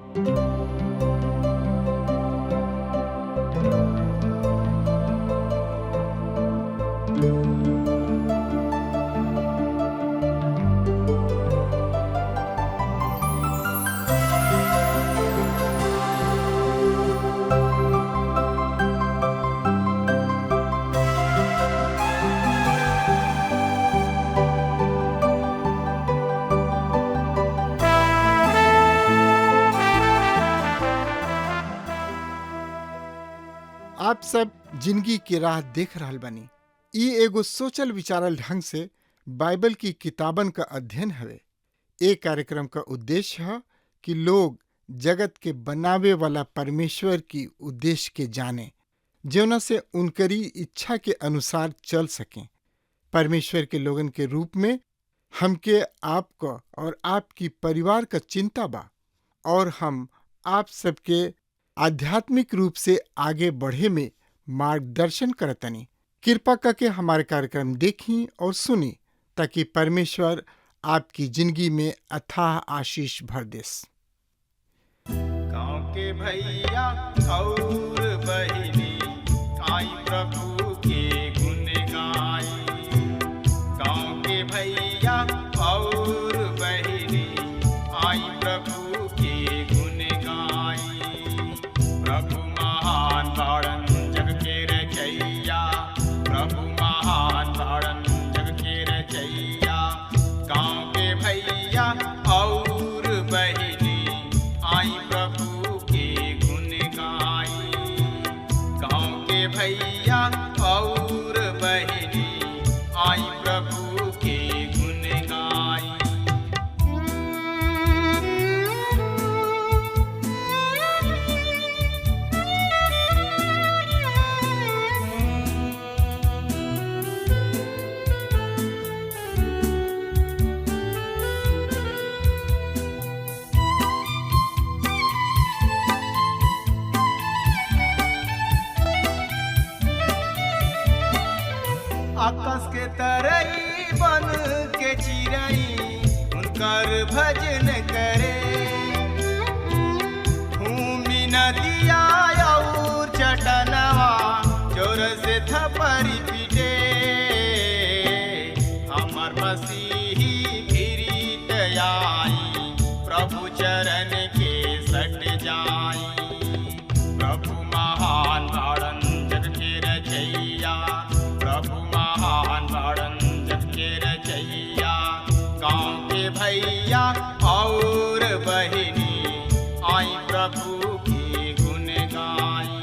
आप सब जिंदगी की राह देख रहल बानी। ई एगो सोचल विचारल ढंग से बाइबल की किताबन का अध्ययन हवे। ए कार्यक्रम का उद्देश्य है कि लोग जगत के बनावे वाला परमेश्वर की उद्देश्य के जाने, जौना से उनकरी इच्छा के अनुसार चल सकें। परमेश्वर के लोगन के रूप में हमके आपका और आपकी परिवार का चिंता बा, और हम आप सबके आध्यात्मिक रूप से आगे बढ़े में मार्गदर्शन करतनी। कृपा करके हमारे कार्यक्रम देखी और सुनी, ताकि परमेश्वर आपकी जिंदगी में अथाह आशीष भर देस। गाँव के भैया और बहिनी आई प्रभु के गुण गाई। गाँव के भैया और बहिनी आई प्रभु के गुण गाई। प्रभु महान बाड़न जग के रचैया, प्रभु महान बाड़न जग के रचैया। गाँव के भैया और बहिनी आई प्रभु के गुण गाई। गाँव के भैया और बहिनी आई प्रभु के गुण गाई। आकाश के तरई बन के चिरई उनकर भजन करे। भूमि नदिया और चटनवा जोर से थपरी पीटे। हमर मसीही फिरीत आई, प्रभु चरण के सट जाई। प्रभु महान बाड़न जग के रचैया, प्रभु महान बाड़न जग के रचैया। गाँव के भैया और बहिनी आई प्रभु के गुण गाई।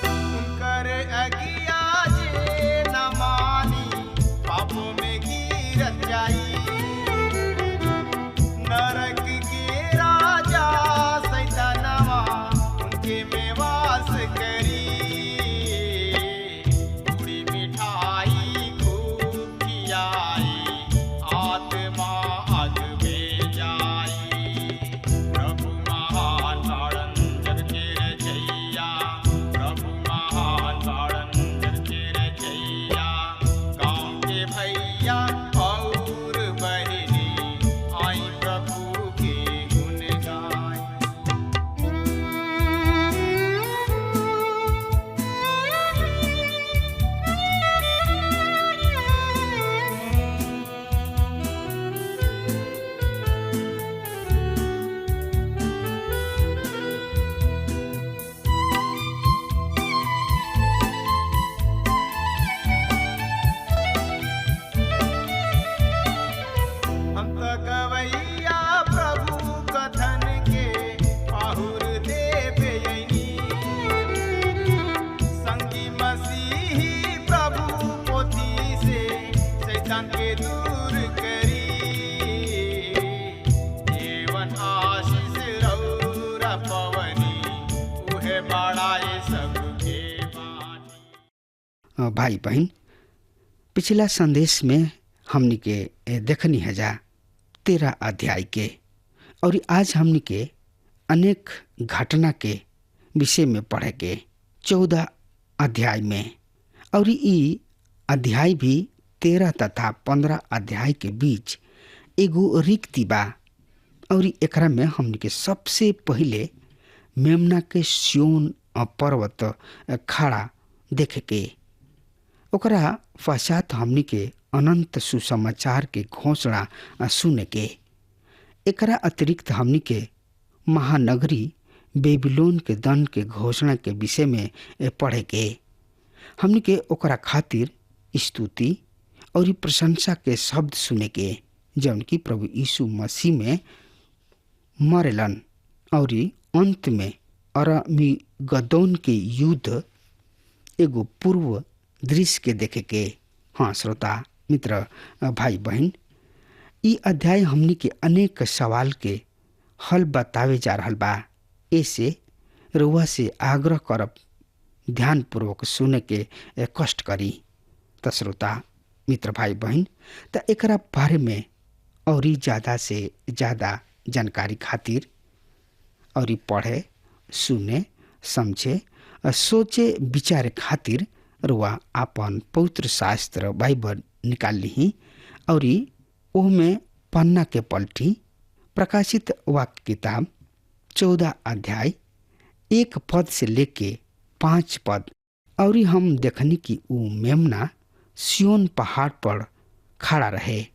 उनकर अगिया जे भाई बहन, पिछला संदेश में हमनी के देखनी है जा 13 अध्याय के, और आज हमनी के अनेक घटना के विषय में पढ़े के 14 अध्याय में, और ई अध्याय भी 13 तथा 15 अध्याय के बीच एगो रिक्ति बा। और एकरा में हमनी के सबसे पहले मेमना के सिय्योन पर्वत खड़ा देखे के, ओकरा पश्चात हमनी के अनंत सुसमाचार के घोषणा सुने के। एकरा अतिरिक्त हमनी के महानगरी बेबीलोन के दंड के घोषणा के विषय में पढ़े के। हमनी के ओकरा खातिर स्तुति और प्रशंसा के शब्द सुने के, जौन की प्रभु यीशु मसीह में मरेलन और अंत में अरमीगदोन के युद्ध एगो पूर्व दृश्य के देखे के। हाँ श्रोता मित्र भाई बहन, ई अध्याय हमनी के अनेक सवाल के हल बतावे जा रहल बा। ऐसे रउआ से आग्रह करब ध्यान पूर्वक सुने के कष्ट करी। त श्रोता मित्र भाई बहन, त एकरा बारे में और ज़्यादा से ज़्यादा जानकारी खातिर और पढ़े, सुने, समझे, सोचे, विचारे खातिर रुआ आपन पवित्र शास्त्र बाइबल निकाल ली और ओहमे पन्ना के पलटी प्रकाशित वाक्य किताब 14 अध्याय 1 पद से लेके 5 पद। और हम देखनी कि ऊ मेमना सिय्योन पहाड़ पर खड़ा रहे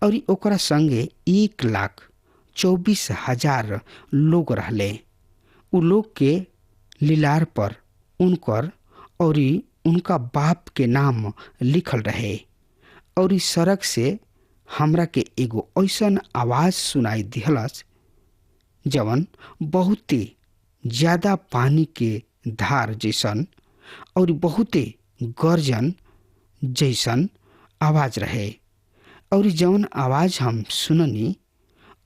और ओकरा संगे 1,24,000 लोग रहले। उ लोग के लीलार पर उनकर और उनका बाप के नाम लिखल रहे। और इस सड़क से हमरा के एगो ऐसन आवाज सुनाई दिहलस जवन बहुते ज्यादा पानी के धार जैसन और बहुते गर्जन जैसन आवाज रहे। और जवन आवाज हम सुननी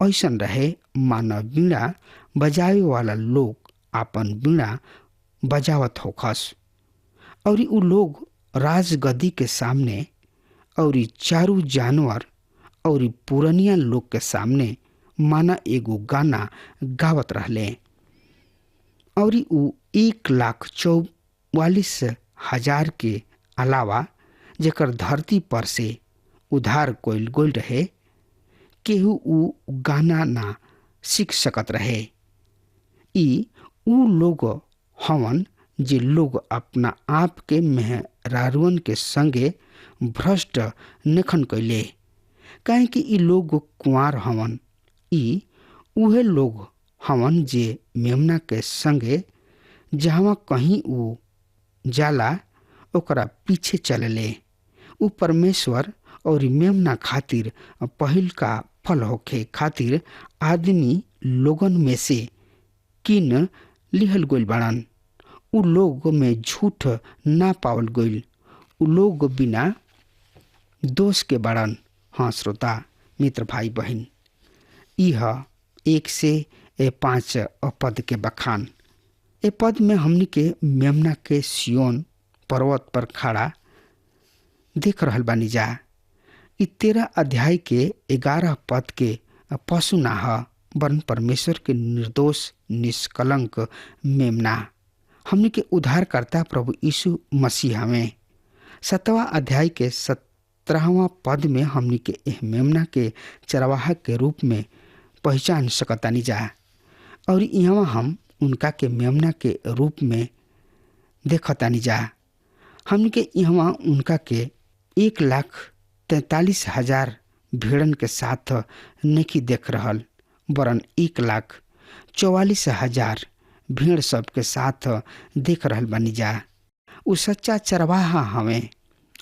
ऐसन रहे मानो बीड़ा बजावे वाला लोग आपन बीड़ा बजावत होखस। और उ लोग राजगद्दी के सामने और चारू जानवर और पुरनिया लोग के सामने माना एगो गाना गावत रहले। और उ 1,44,000 के अलावा जेकर धरती पर से उधार कोइल गोल रहे, केहू उ गाना ना सीख सकत रहे। ई उ लोग हवन जे लोग अपना आप के मेहरारुअन के संगे भ्रष्ट नखन कैले, काहे कि ई लोग कुंवार हवन। ई उहे लोग हवन जे मेमना के संगे जहाँ कहीं उ जाला ओकरा पीछे चलले। उ परमेश्वर और मेमना खातिर पहिल का फल होखे खातिर आदमी लोगन में से किन लिहल गइल बाड़न। उ लोग में झूठ ना पावल गइल। उ लोग बिना दोष के बाड़न। हाँ श्रोता मित्र भाई बहन, यह 1 से 5 पद के बखान। ए पद में हमनी के मेमना के सिय्योन पर्वत पर खड़ा देख रहल बानी जा। इ 13 अध्याय के 11 पद के पशु ना ह, वरन परमेश्वर के निर्दोष निष्कलंक मेमना हमनी के उद्धारकर्ता प्रभु यीशु मसीह हमें। 7वां अध्याय के 17वां पद में हमनी के एह मेमना के चरवाहा के रूप में पहचान सकतानी जा। और यहाँ हम उनका के मेमना के रूप में देखतानी जा। हमनी के यहाँ उनका के 1,43,000 भेड़न के साथ नहीं देख रहल, वरन 1,44,000 भेड़ सब के साथ देख रहल बनी जा। उ सच्चा चरवाहा हमें।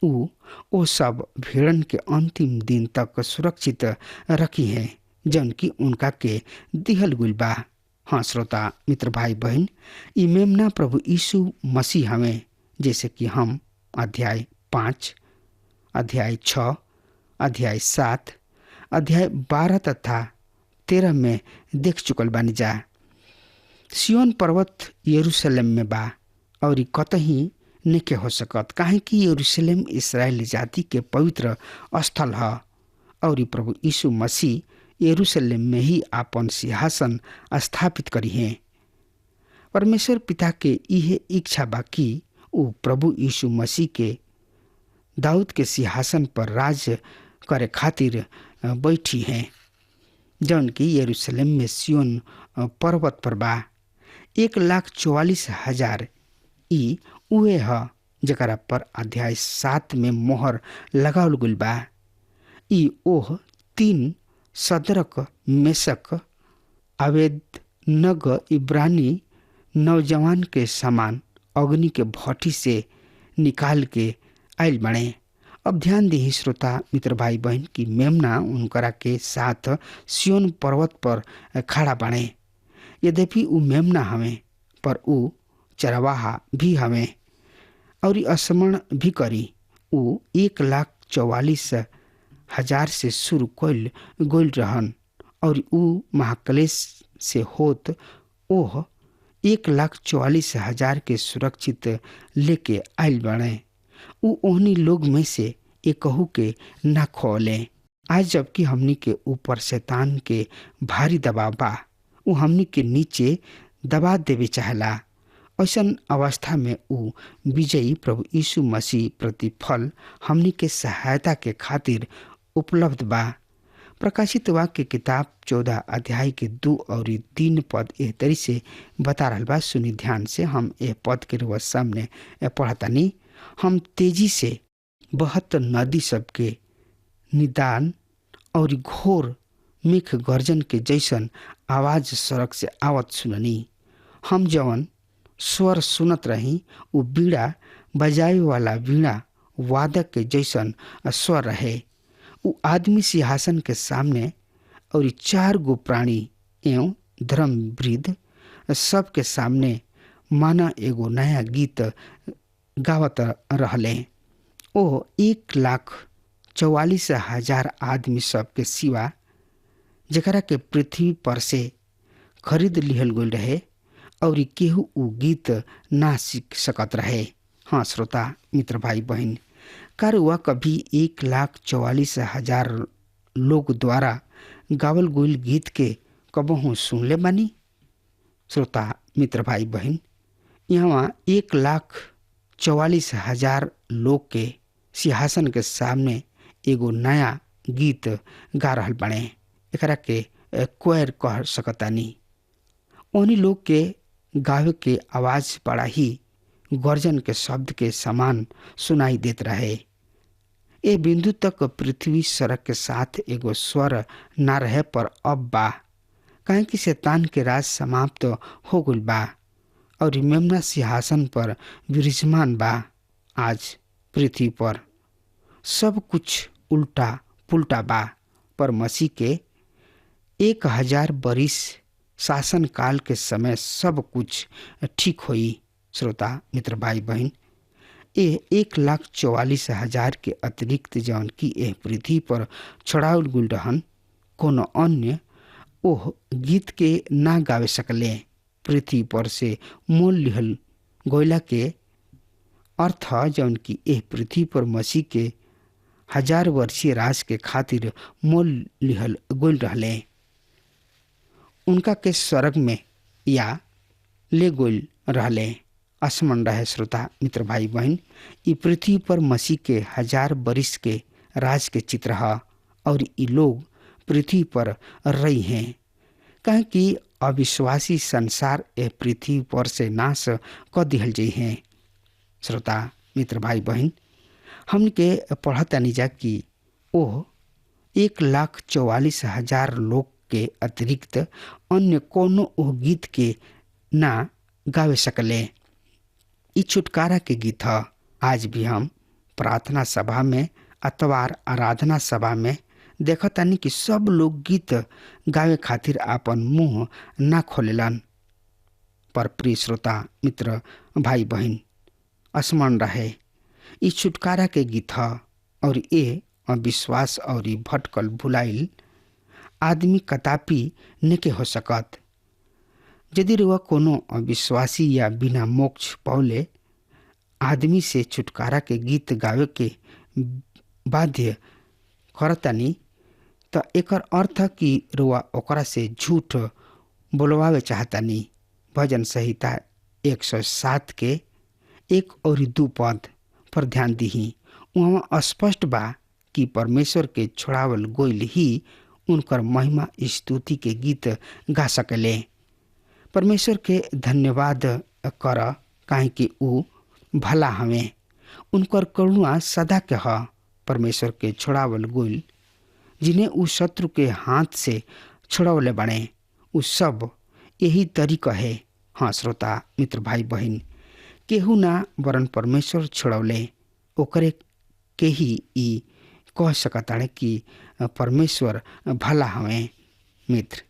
उ ओ सब भेड़न के अंतिम दिन तक सुरक्षित रखी है जन की उनका के दिहल गुल बा। हाँ श्रोता मित्र भाई बहन, ई मेमना प्रभु यीशु मसीह हमें, जैसे कि हम अध्याय 5, अध्याय 6, अध्याय 7, अध्याय 12 तथा 13 में देख चुकल बानी जा। सिय्योन पर्वत यरूशलेम में बा और कतही नेके हो सकत, काहे कि यरूशलेम इस्राएली जाति के पवित्र स्थल है और ई प्रभु यीशु मसीह यरूशलेम में ही आपन सिंहासन स्थापित करी है। परमेश्वर पिता के इहे इच्छा बा कि ऊ प्रभु यीशु मसीह के दाऊद के सिंहासन पर राज करे खातिर बैठी हैं, जौन की यरूशलेम में सियोन पर्वत पर बा। 1,44,000 ई उहे ह जकरा पर अध्याय 7 में मोहर लगावल गइल बा। ई ओह 3 सदरक, मेसक, आबेदनगो इब्रानी नौजवान के समान अग्नि के भट्टी से निकाल के आयल बने। अब ध्यान दी श्रोता मित्र भाई बहन की मेमना उनकरा के साथ सियोन पर्वत पर खड़ा बने। यद्यपि ऊ मेमना हमें पर ऊ चरवाहा भी हमें और स्मरण भी करी। ऊ 1,44,000 से शुरू कइल गोल रहन और ऊ महाक्लेश से होत ओह 1,44,000 के सुरक्षित लेके आयल बने। ऊ ओहनी लोग में से एकहू के ना खोले। आज जबकि हमनी के ऊपर शैतान के भारी दबाव बा, ऊ हमनी के नीचे दबा देवे चाहला। ऐसन अवस्था में ऊ विजयी प्रभु यीशु मसीह प्रतिफल हमनी के सहायता के खातिर उपलब्ध बा। प्रकाशित वाक्य किताब 14 अध्याय के 2 और 3 पद एह तरी से बता रहल बा। सुनी ध्यान से, हम एह पद के रुआ सामने पढ़तानी। हम तेजी से बहत नदी सबके निदान और घोर मेघ गर्जन के जैसन आवाज सड़क से आवत सुननी। हम जवन स्वर सुनत रही उ बीड़ा बजाए वाला वीणा वादक के जैसन स्वर रहे। उ आदमी सिंहासन के सामने और 4 गो प्राणी एवं धर्म वृद्ध सब के सामने माना एगो नया गीत गावत रहले। ओ 1,44,000 आदमी सब के सिवा जकरा के पृथ्वी पर से खरीद लिहल गइल रहे और केहू उ गीत ना सीख सकत रहे। हाँ श्रोता मित्र भाई बहन, कारुआ कभी 1,44,000 लोग द्वारा गावल गइल गीत के कबहू सुनले बानी? श्रोता मित्र भाई बहन, यहाँ 1,44,000 लोग के सिंहासन के सामने एगो नया गीत गा रहल बने। एकरा के क्वायर कह सकतानी। उन्हीं लोग के गावे के आवाज बड़ा ही गर्जन के शब्द के समान सुनाई देत रहे। ए बिंदु तक पृथ्वी सड़क के साथ एगो स्वर ना रहे, पर अब बा, काहे कि शैतान के राज समाप्त हो गइल बा और मेमना सिंहासन पर विराजमान बा। आज पृथ्वी पर सब कुछ उल्टा पुल्टा बा, पर मसीह के 1000 बरिस शासन काल के समय सब कुछ ठीक होई। श्रोता मित्र भाई बहन, ये 1,44,000 के अतिरिक्त जौन की एह पृथ्वी पर छड़ाउल गुल रहन, कोनो अन्य ओह गीत के ना गावे सकले। पृथ्वी पर से मोल लिहल गोयला के अर्थ जौन की एह पृथ्वी पर मसीह के 1000 वर्षीय राज के खातिर मोल लिहल गोल रहले। उनका के स्वर्ग में या ले गोल रहले आसमान रहे। श्रोता मित्र भाई बहन, ई पृथ्वी पर मसीह के 1000 बरिस के राज के चित्र है और ई लोग पृथ्वी पर रही हैं, कहे कि अविश्वासी संसार ए पृथ्वी पर से नाश कर दिहल जाइ हैं। श्रोता मित्र भाई बहन, हमके पढ़तानी जा कि ओह 1,44,000 लोग के अतिरिक्त अन्य कोनो ओह गीत के ना गावे सकले। ई छुटकारा के गीत है। आज भी हम प्रार्थना सभा में अथवा आराधना सभा में देखतानी कि सब लोग गीत गावे खातिर आपन मुंह ना खोलेलन। पर प्रिय श्रोता मित्र भाई बहन, स्मरण रहे, ई छुटकारा के गीत है और ये अविश्वास और भटकल भुलाइल आदमी कदापि नेके हो सकत। यदि वह कोनो अविश्वासी या बिना मोक्ष पौले आदमी से छुटकारा के गीत गावे के बाध्य करतानी त एकर अर्थ कि रुआ ओकरा से झूठ बोलवावे चाहतानी। भजन संहिता 107 के 1 और 2 पद पर ध्यान दीही। वहाँ स्पष्ट बा कि परमेश्वर के छोड़ावल गोइल ही उनकर महिमा स्तुति के गीत गा सकेले। परमेश्वर के धन्यवाद कर काहे कि ऊ भला हमें, उनकर करुणा सदा के ह। परमेश्वर के छोड़ावल गोइल जिन्हें ऊ शत्रु के हाथ से छोड़ावले बने, ऊ सब यही तरीका है। हाँ श्रोता मित्र भाई बहन, केहू ना वरन परमेश्वर छोड़ौले ओकरे के ही ई कह सकताड़े कि परमेश्वर भला हमें। मित्र,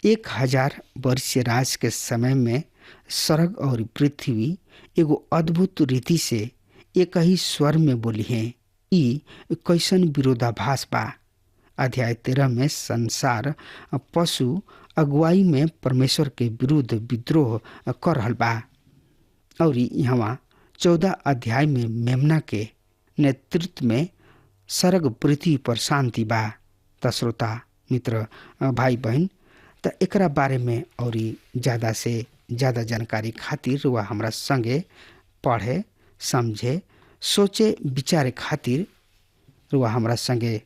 1000 वर्षीय राज के समय में स्वर्ग और पृथ्वी एगो अद्भुत रीति से एक ही स्वर में बोली है। ई कैसन विरोधाभास बा। अध्याय 13 में संसार पशु अगुवाई में परमेश्वर के विरुद्ध विद्रोह कर रहल बा और यहाँ 14 अध्याय में मेमना के नेतृत्व में स्वर्ग पृथ्वी पर शांति बा। त श्रोता मित्र भाई बहन, त एकरा बारे में और ज़्यादा से ज़्यादा जानकारी खातिर वह हमरा संगे पढ़े समझे सोचे विचारे खातिर वह हमरा संगे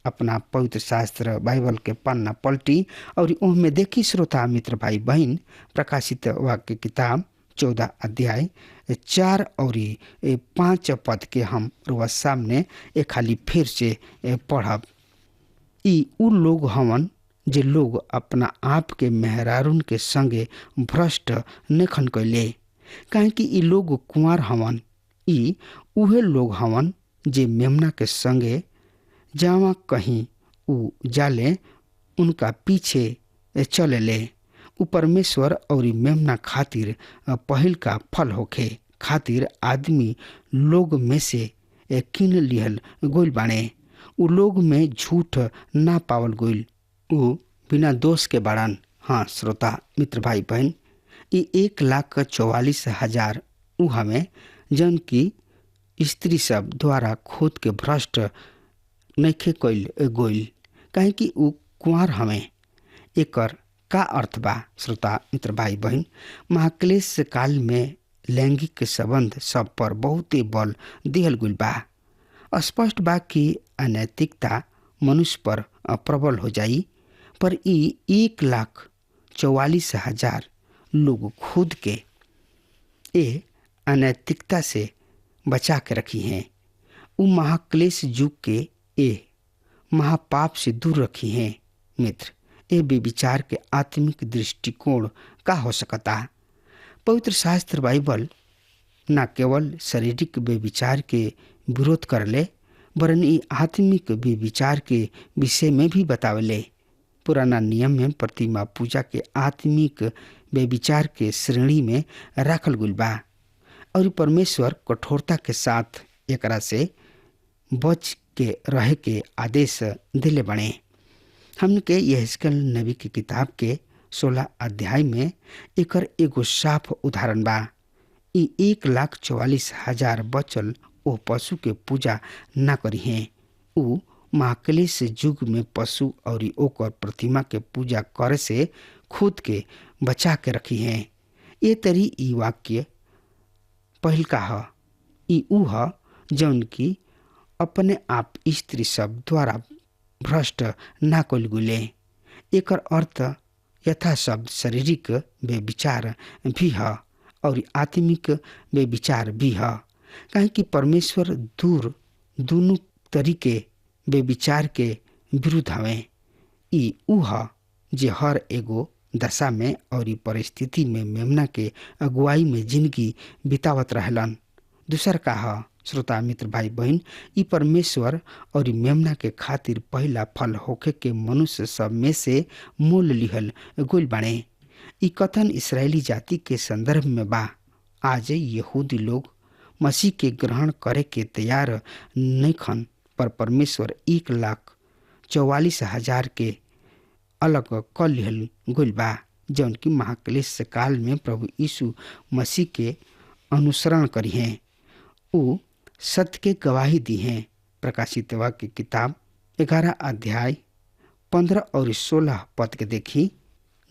अपना पवित्र शास्त्र बाइबल के पन्ना पलटी और उनमें देखी श्रोता मित्र भाई बहन प्रकाशित वाक्य किताब 14 अध्याय 4 और 5 पद के हम रुआ सामने एक खाली फिर से पढ़ब। ई उ लोग हवन जे लोग अपना आप के मेहरारून के संगे भ्रष्ट नखन कैले, काहे कि ई लोग कुंवार हवन। ई उहे लोग हवन जे मेमना के संगे जावा कहीं उ जाले उनका पीछे चले ले। उ परमेश्वर और मेमना खातिर पहिल का फल होखे खातिर आदमी लोग में से किन लिहल गोइल बाणे। उ लोग में झूठ ना पावल गोइल, उ बिना दोष के बाड़न। हाँ श्रोता मित्र भाई बहन, ये 1,44,000 उ हमें जन की स्त्री सब द्वारा खुद के भ्रष्ट नइखे कइल गोइल, काहे कि उ कुंवार हमें। एकर का अर्थ बा श्रोता मित्र भाई बहन? महाक्लेश काल में लैंगिक संबंध सब पर बहुते बल दिहल गइल बा। स्पष्ट बा कि अनैतिकता मनुष्य पर प्रबल हो जाई, पर ई 1,44,000 लोग खुद के ए अनैतिकता से बचा के रखी हैं। उ महाक्लेश युग के ए महापाप से दूर रखी हैं। मित्र, ए बेविचार के आत्मिक दृष्टिकोण का हो सकता? पवित्र शास्त्र बाइबल न केवल शारीरिक बेविचार के विरोध करले, वरन ई आत्मिक बेविचार के विषय में भी बतावले। पुराना नियम में प्रतिमा पूजा के आत्मिक बेविचार के श्रेणी में रखल गइल बा और परमेश्वर कठोरता के साथ एकरा से बच के रहे के आदेश दिले बने। हमके यहेजकेल नबी की किताब के 16 अध्याय में एकर एगो साफ उदाहरण बा। ई 1,44,000 बचल ओ पशु के पूजा ना करी हैं। उ महाक्लेश युग में पशु और ओकर प्रतिमा के पूजा करे से खुद के बचा के रखी हैं। ये तरी ई वाक्य पहिल का ह। ई उ ह जौन की अपने आप स्त्री सब द्वारा भ्रष्ट ना कइल गुले। एकर अर्थ यथा शब्द शारीरिक बेविचार भी ह और आत्मिक बेविचार भी ह, काहे कि परमेश्वर दूर दोनों तरीके बेविचार के विरुद्ध हवे। ई उ ह जे हर एगो दशा में और परिस्थिति में मेमना के अगुवाई में जिंदगी बितावत रहलन। दूसर का ह श्रोता मित्र भाई बहन, ई परमेश्वर और मेमना के खातिर पहला फल होखे के मनुष्य सब में से मोल लिहल गोइल बाणे। ई कथन इस्राएली जाति के संदर्भ में बा। आज यहूदी लोग मसीह के ग्रहण करे के तैयार नइखन, पर परमेश्वर 1,44,000 के अलग क लिहल गोइल बा, जौन की महाक्लेश काल में प्रभु यीशु मसीह के अनुसरण करी हैं ऊ सत्य के गवाही दी हैं। प्रकाशित वाक्य की किताब 11 अध्याय 15 और 16 पद के देखी।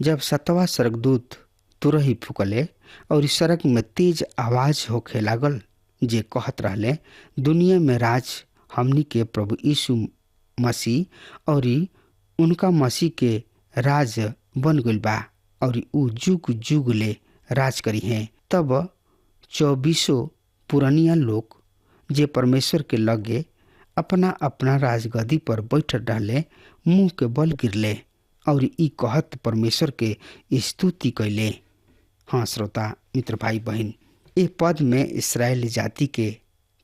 जब 7वां स्वर्गदूत तुरही फूकले और सड़क में तेज आवाज होखे लागल, जे कहत रहले, दुनिया में राज हमनी के प्रभु यीशु मसीह और उनका मसीह के राज बन गइल बा और ऊ जुग जुग ले राज करी हैं। तब 24 पुरनिया लोग जे परमेश्वर के लगे अपना अपना राजगद्दी पर बैठ रहले, मुंह के बल गिरले और ई कहत परमेश्वर के स्तुति कैले। हाँ श्रोता मित्र भाई बहन, ए पद में इस्राएल जाति के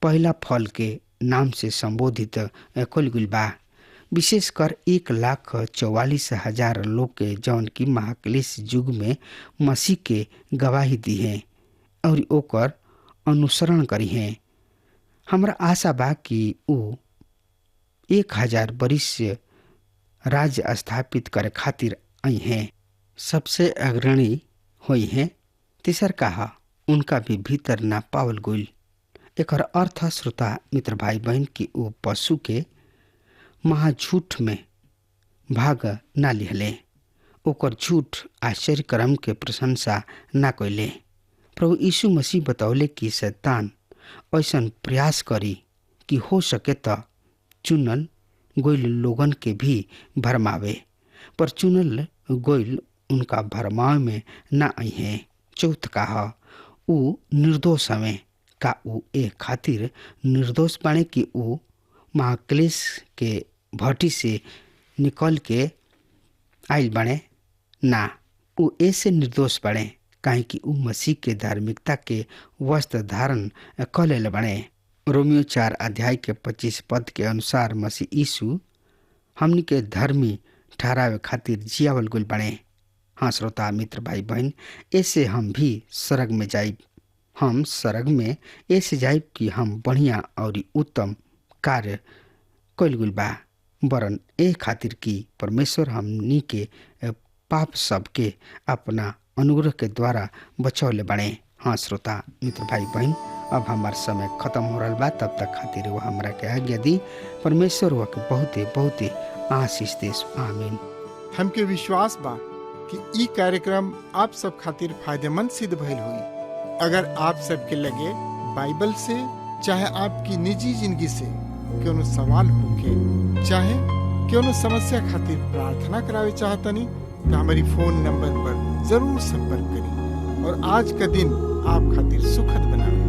पहला फल के नाम से संबोधित कल गइल बा। विशेषकर 1,44,000 लोग के जौन की महाक्लेश युग में मसीह के गवाही दी है और ओकर अनुसरण करी है। हमरा आशा बा कि ऊ 1000 बरिस राज्य स्थापित करे खातिर आई हैं, सबसे अग्रणी हुई हैं। तीसर कहा उनका भी भीतर ना पावल गइल। एकर अर्थ श्रोता मित्र भाई बहन की ऊ पशु के महाझूठ में भाग ना लिहले, ओकर झूठ आश्चर्य कर्म के प्रशंसा ना कैले। प्रभु यीशु मसीह बतौले कि शैतान ऐसन प्रयास करी कि हो सके त चुनल गोइल लोगन के भी भरमावे, पर चुनल गोइल उनका भरमावे में ना आई है। चौथ कहा ऊ निर्दोष हमें का ऊ ए खातिर निर्दोष बाणे कि ऊ महाक्लेश के भट्टी से निकल के आइल बाणे ना, ऊ ऐसे निर्दोष बाणे काहे कि ऊ मसीह के धार्मिकता के वस्त्र धारण क लेले बाणे। रोमियो 4 अध्याय के 25 पद के अनुसार मसीह यीशु हमनी के धर्मी ठहरावे खातिर जियावल गइल बाणे। हाँ श्रोता मित्र भाई बहन, ऐसे हम भी स्वर्ग में जाइब। हम स्वर्ग में ऐसे जाइब कि हम बढ़िया और उत्तम कार्य कइल गइल बा, वरन ए खातिर कि परमेश्वर हमनी के पाप सबके अपना अनुग्रह के द्वारा बचौले बाणे। हाँ श्रोता मित्र भाई बहन, अब हमार समय खत्म हो रहा बा, तब तक खातिर वो हमरा के आज्ञा दी। परमेश्वर वो के बहुते बहुते आशीष देस। आमीन। हमके विश्वास बा कि ई कार्यक्रम आप सब खातिर फायदेमंद सिद्ध भइल हुई। अगर आप सबके लगे बाइबल से चाहे आपकी निजी जिंदगी से कोनो सवाल होके चाहे कोनो समस्या खातिर प्रार्थना करावे चाहतनी तो हमारी फोन नंबर पर जरूर संपर्क करें और आज का दिन आप खातिर सुखद बनावे।